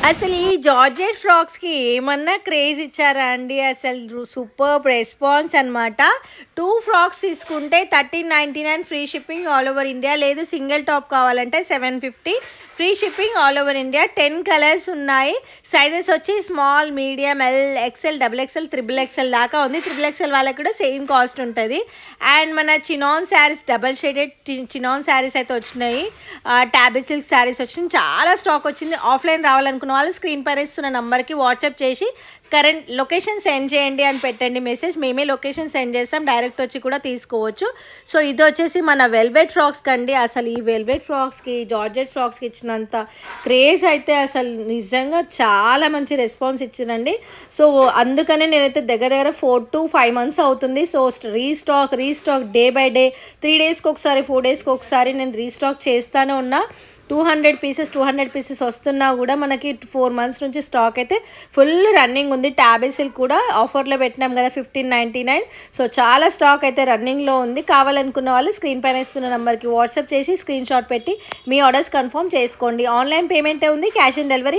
అసలు ఈ జార్జెట్ ఫ్రాక్స్‌కి ఏమన్నా క్రేజ్ ఇచ్చారా అండి? అసలు సూపర్బ్ రెస్పాన్స్ అనమాట. 2 ఫ్రాక్స్ తీసుకుంటే 1399 free shipping all over India. లేదు సింగిల్ టాప్ కావాలంటే 750 free shipping all over India. 10 colours ఉన్నాయి. సైజెస్ వచ్చి small, medium, L, XL, double XL, triple XL దాకా ఉంది. త్రిబుల్ ఎక్సెల్ వాళ్ళకి కూడా సేమ్ కాస్ట్ ఉంటుంది. అండ్ మన chinon saris, double shaded chinon saris అయితే వచ్చినాయి. ట్యాబీ సిల్క్ శారీస్ వచ్చినాయి. చాలా స్టాక్ వచ్చింది. ఆఫ్లైన్ రావాలనుకున్న వాళ్ళు స్క్రీన్ పైన ఇస్తున్న నంబర్కి వాట్సాప్ చేసి కరెంట్ లొకేషన్ సెండ్ చేయండి అని పెట్టండి మెసేజ్. మేమే లొకేషన్ సెండ్ చేస్తాం, డైరెక్ట్ వచ్చి కూడా తీసుకోవచ్చు. సో ఇది వచ్చేసి మన వెల్వెట్ ఫ్రాక్స్ కండి. అసలు ఈ వెల్వెట్ ఫ్రాక్స్కి, జార్జెట్ ఫ్రాక్స్కి ఇచ్చినంత క్రేజ్ అయితే అసలు నిజంగా చాలా మంచి రెస్పాన్స్ ఇచ్చిందండి. సో అందుకనే నేనైతే దగ్గర దగ్గర 4 to 5 months అవుతుంది. So restock day by day, 3 daysకి ఒకసారి, 4 daysకి ఒకసారి నేను రీస్టాక్ చేస్తూనే ఉన్నా. 200 పీసెస్ వస్తున్నా కూడా మనకి 4 months నుంచి స్టాక్ అయితే ఫుల్ రన్నింగ్ ఉంది. ట్యాబీ సిల్క్ కూడా ఆఫర్లో పెట్టినాం కదా 1599. సో చాలా స్టాక్ అయితే రన్నింగ్లో ఉంది. కావాలనుకున్న వాళ్ళు స్క్రీన్ పైన ఇస్తున్న నెంబర్కి వాట్సాప్ చేసి స్క్రీన్ షాట్ పెట్టి మీ ఆర్డర్స్ కన్ఫర్మ్ చేసుకోండి. ఆన్లైన్ పేమెంటే ఉంది, క్యాష్ ఆన్ డెలివరీ